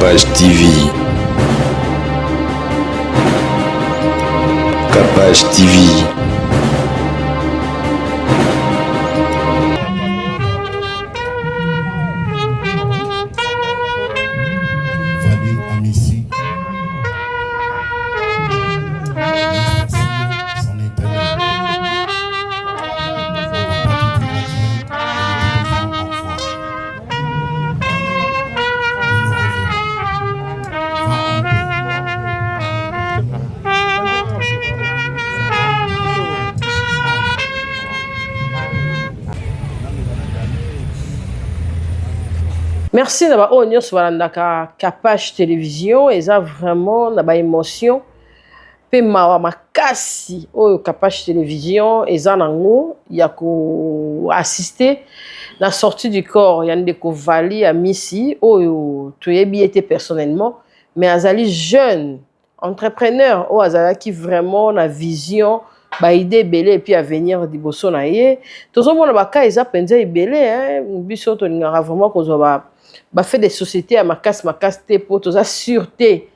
KAPASH TV. KAPASH TV. Valy à Messi. Merci d'avoir honneur sur la KAPASH télévision et ça vraiment na ba émotion pe mawa makasi o KAPASH télévision et ça nango ya ko assister la sortie du corps ya ndeko Valy à Misi o toyebi été personnellement mais azali jeune entrepreneur o azala qui vraiment na vision ba idée belé et puis à venir diboso na ye tozo mona ba ka eza penza ibelé biso to ngara vraiment ko zo ba fait des sociétés à makasi te po toza sûreté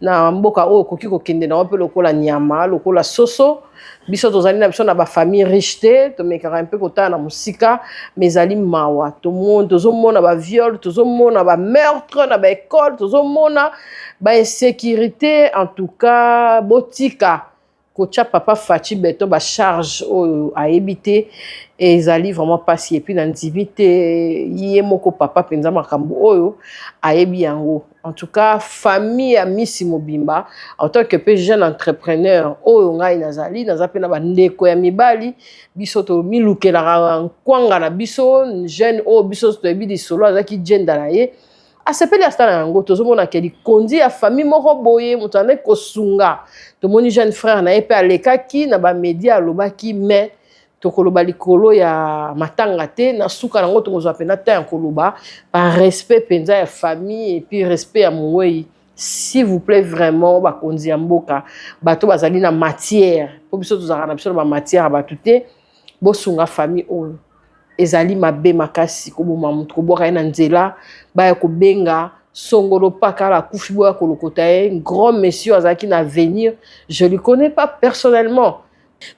na mboka o koki ko kende na pe lokola nyama lokola soso biso tozali na biso na ba famille riche te to mekara un peu kota na musika mais ali mawa to monde tozo mona ba viol tozo mona ba meurtre na ba école tozo mona ba insécurité en tout cas botika kocha papa Fati beto ba charge a éviter et ezali vraiment passé et puis dans nzibité yemoko papa penza makambo oyo ayebi yango en tout cas famille ya Misi Mobimba en tant que jeune entrepreneur oyo ngai nazali nazapena ba ndeko ya mibali biso to milukela nkwanga na biso jeune o biso to ebi di solo azaki gender na ye asepeli astana yango tozomona ke likondi ya famille moko boye moto ane kosunga tomoni jeune frère na ye pe alekaki na ba média alobaki mais tokoloba likolo ya matanga te na suka nango tokozwa pena ta ya koloba par respect penza ya famille et puis respect ya mowei s'il vous plaît vraiment bakonzi ya mboka bato bazali na matière po biso tozalaka na biso na ba matière bato te bosunga famille oyo ezali mabe makasi koboma moto koboka ye na nzela baya kobenga songolo pakala kufi boya kolokota ye grand monsieur azalaki na avenir je le connais pas personnellement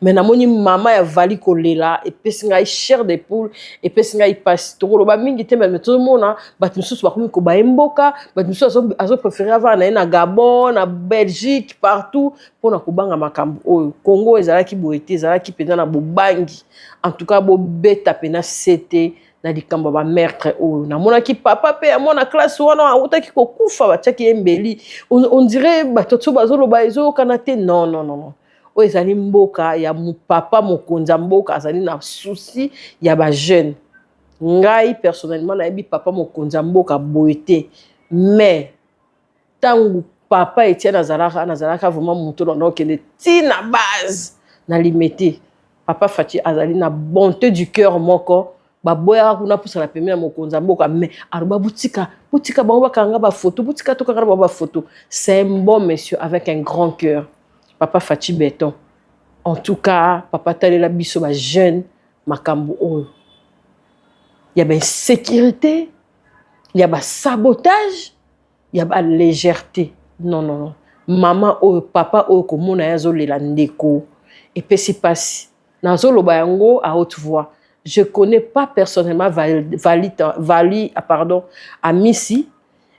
mais namoni mama ya Valy kolela epesi ngai chair de poule epesi ngai pasi tokoloba mingi te mais tozomona bato misusu bakomi koba ye mboka bato misusu azo préféré avoir na ye na Gabon na Belgique partout mpona kobanga makambo oyo Congo ezalaki boye te ezalaki mpenza na bobangi en tout cas bobeta pena sete na likambo ba meurtre oyo namonaki papa pe ya mwana classe wana autaki kokufa batiaki ye mbeli on dirait bato so bazoloba ezokana te non non non oyo ezali mboka ya papa mokonza mboka azali na souci ya ba jeune ngai personnellement nayebi papa mokonza mboka boye te mais tangu papa Etienne azalaka vraiment moto na okende tina base na limité papa Fati azali na bonté du cœur moko baboya kuna pusa la pemela mokonza mboka mais aroba boutika bango bakanga ba photo boutika to kanga ba photo c'est un bon monsieur avec un grand cœur papa Fati Beton en tout cas papa talela biso ba jeune makambo oyo il y a ba sécurité il y a ba sabotage il y a ba légèreté non non non maman oyo papa oyo komona yazo lela ndeko et puis c'est passé nazo loba yango à haute voix. Je ne connais pas personnellement Valy, pardon, à Misi,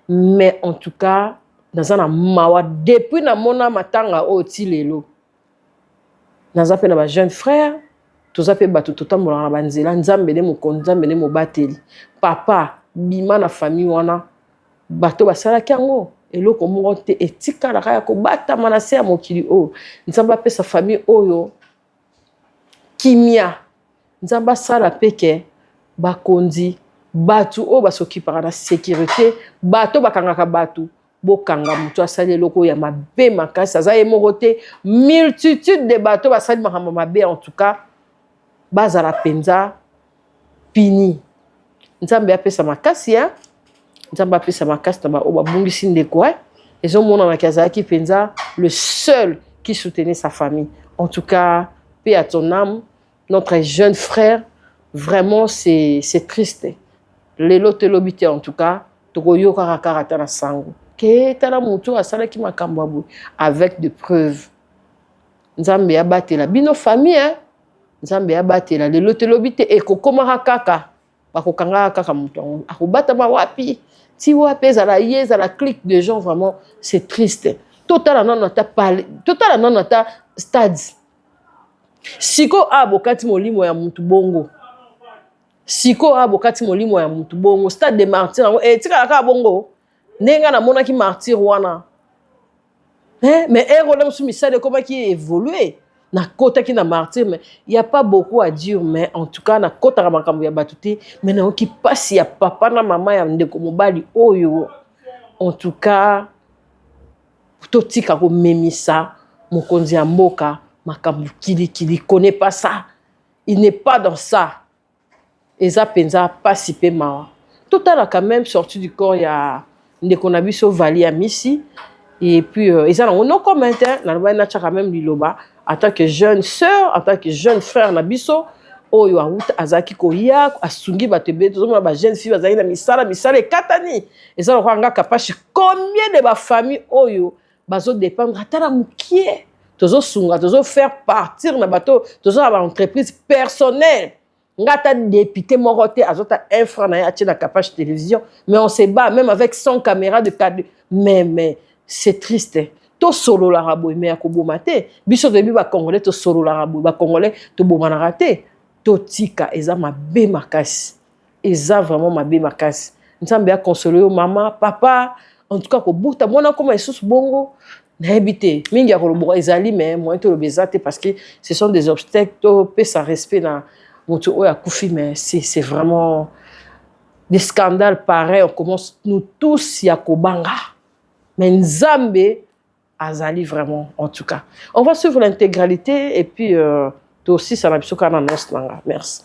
mais en tout cas, dans un mawa, depuis na mona matanga o tilelo. Dans un jeune frère, tous appelés batu totam mola banzela, nzambe ne mo konzambe ne mo bateli. Papa, bima na famille wana, bato basala kango. Eloko moko te etika la kaya ko bata manase ya mokili o. Nzamba pe sa famille oyo kimia. Nzamba sala peke bakonzi batu o basoki para la sécurité bato bakangaka batu bokanga mutu asali loko ya mabe makasi azaye morote multitude de bato basali makambo mabe en tout cas bazala penza pini nzambe apesa makasi ya nzambe apesa makasi na ba o babungisi ndeko ezo mona na kazaki penza le seul qui soutenait sa famille en tout cas paix à ton âme. Notre jeune frère, vraiment, c'est triste. Les lots te l'obité, en tout cas, tokoyo karakara na sango. ke tala mutu asala ki makambo boye avec des preuves. Nzambe abatela bino famille hein. Nzambe abatela lelo te lobi te ekokoma kaka bakokanga kaka mutu akobatama wapi ti wapi ezala ye ezala clique de gens vraiment c'est triste. Total anonata parler total anonata stade siko abokati molimo ya mutu bongo siko abokati molimo ya mutu bongo stade de martyr tika ka bongo nenga na monaki martyr wana mais rôle musu misale comment qui évoluer na kota ki na martyr mais il y a pas beaucoup à dire mais en tout cas na kota ka makambo ya batuti mais na ki passe ya papa na mama ya ndeko mobali oyo en tout cas totika ko memisa mokonzi ya mboka makambo kili connaît pas ça il n'est pas dans ça eza penza pasi pe mawa total a quand même sorti du corps ya ndeko na biso Valy ya misi et puis eza na Noko maintenant na na quand même liloba en tant que jeune sœur en tant que jeune frère na biso oyo awuta azaki koya asungi batebe tozomona ba jeune fille bazali na misala ekatani eza lokanga KAPASH combien de ba famille oyo bazo dépendre atala mukie tozo sunga tozo faire partir na bato tozo ba entreprise personnelle ngata député moroté azota infra na ya na KAPASH télévision mais on se bat même avec son caméra de cadre mais c'est triste to solo la rabo mais akoboma te biso debi ba congolais to solo la rabo ba congolais to bomana raté to tika eza mabe makasi eza vraiment mabe makasi nzambe a consoler yo mama papa en tout cas ko buta mona koma esusu bongo na habité mingi ya koloboka ezali mais moi to le bezate parce que ce sont des obstacles to pe ça respect na moto oya kufi mais c'est vraiment des scandales pareils on commence nous tous ya Kobanga mais nzambe azali vraiment en tout cas on va suivre l'intégralité et puis toi aussi ça n'a pas qu'à annonce là merci.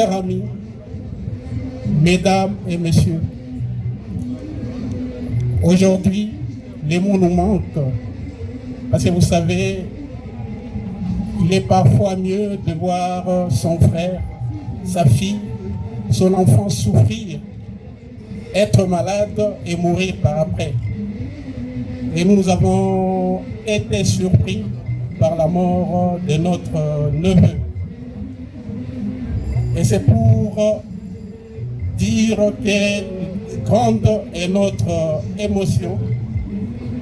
chers amis, mesdames et messieurs, aujourd'hui, les mots nous manquent parce que vous savez, il est parfois mieux de voir son frère, sa fille, son enfant souffrir, être malade et mourir par après. Et nous avons été surpris par la mort de notre neveu. Et c'est pour dire que grande est notre émotion,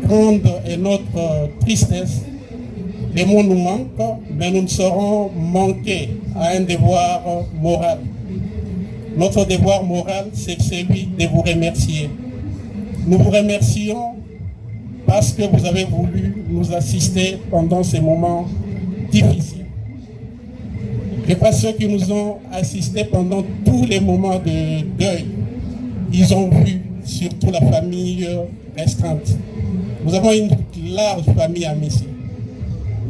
grande est notre tristesse. Les mots nous manquent, mais nous ne serons manqués à un devoir moral. Notre devoir moral, c'est celui de vous remercier. Nous vous remercions parce que vous avez voulu nous assister pendant ces moments difficiles. Je crois que ceux qui nous ont assistés pendant tous les moments de deuil, ils ont vu surtout la famille restreinte. Nous avons une large famille à Messi.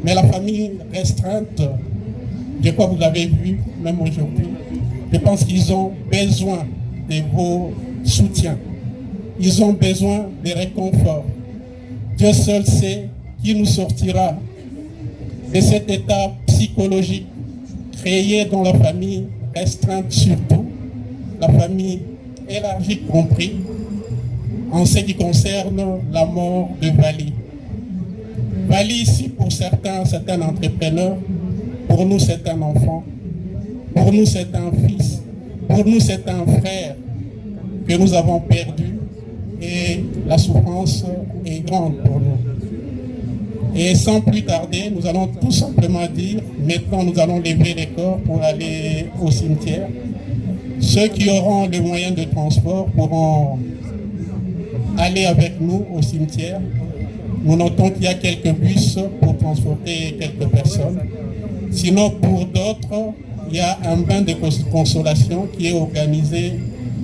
Mais la famille restreinte, je crois que vous l'avez vu, même aujourd'hui, je pense qu'ils ont besoin de vos soutiens. Ils ont besoin de réconfort. Dieu seul sait qui nous sortira de cet état psychologique créé dans la famille restreinte surtout, la famille élargie compris, en ce qui concerne la mort de Valy. Valy ici, pour certains, c'est un entrepreneur, pour nous c'est un enfant, pour nous c'est un fils, pour nous c'est un frère que nous avons perdu et la souffrance est grande pour nous. Et sans plus tarder, nous allons tout simplement dire, maintenant nous allons lever les corps pour aller au cimetière. Ceux qui auront les moyens de transport pourront aller avec nous au cimetière. Nous notons qu'il y a quelques bus pour transporter quelques personnes. Sinon, pour d'autres, il y a un bain de consolation qui est organisé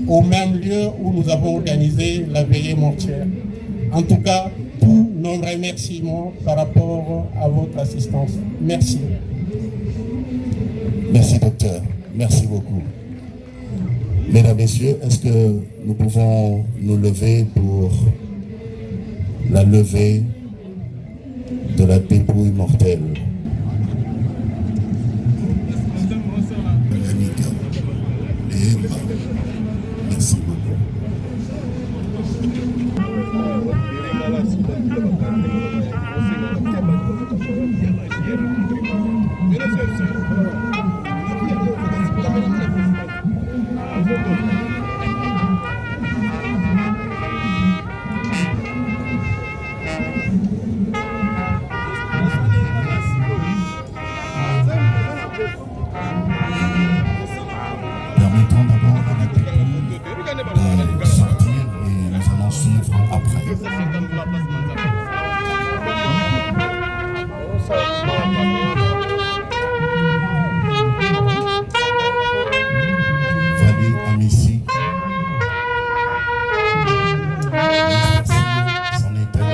au même lieu où nous avons organisé la veillée mortuaire. En tout cas, tous nos remerciements par rapport à votre assistance. Merci. Merci, docteur. Merci beaucoup. Mesdames, Messieurs, est-ce que nous pouvons nous lever pour la levée de la dépouille mortelle? Merci beaucoup. Permettons d'abord à la dépouille de sortir et nous allons suivre après. Valy à Messi. S'en est allé.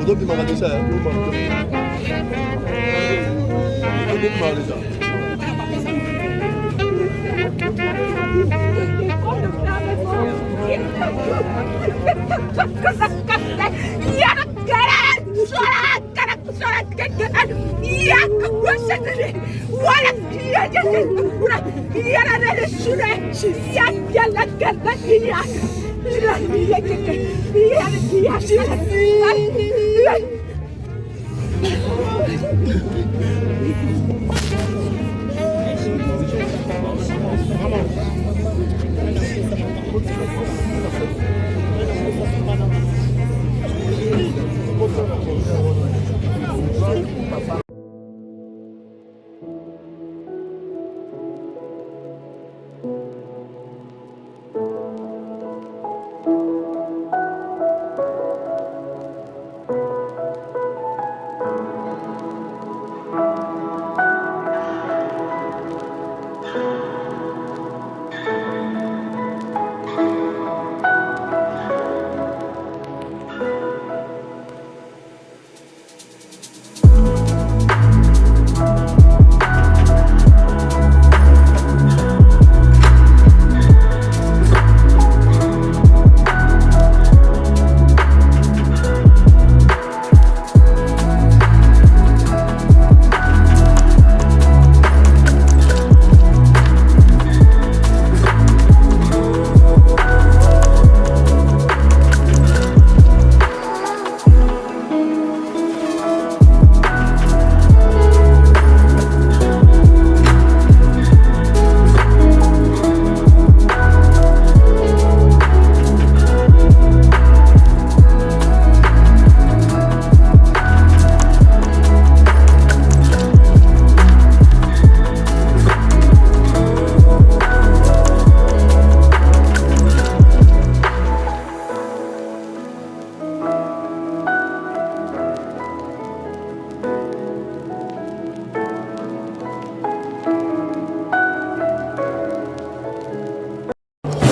Dopo mi manda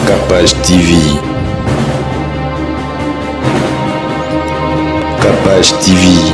KAPASH TV. KAPASH TV.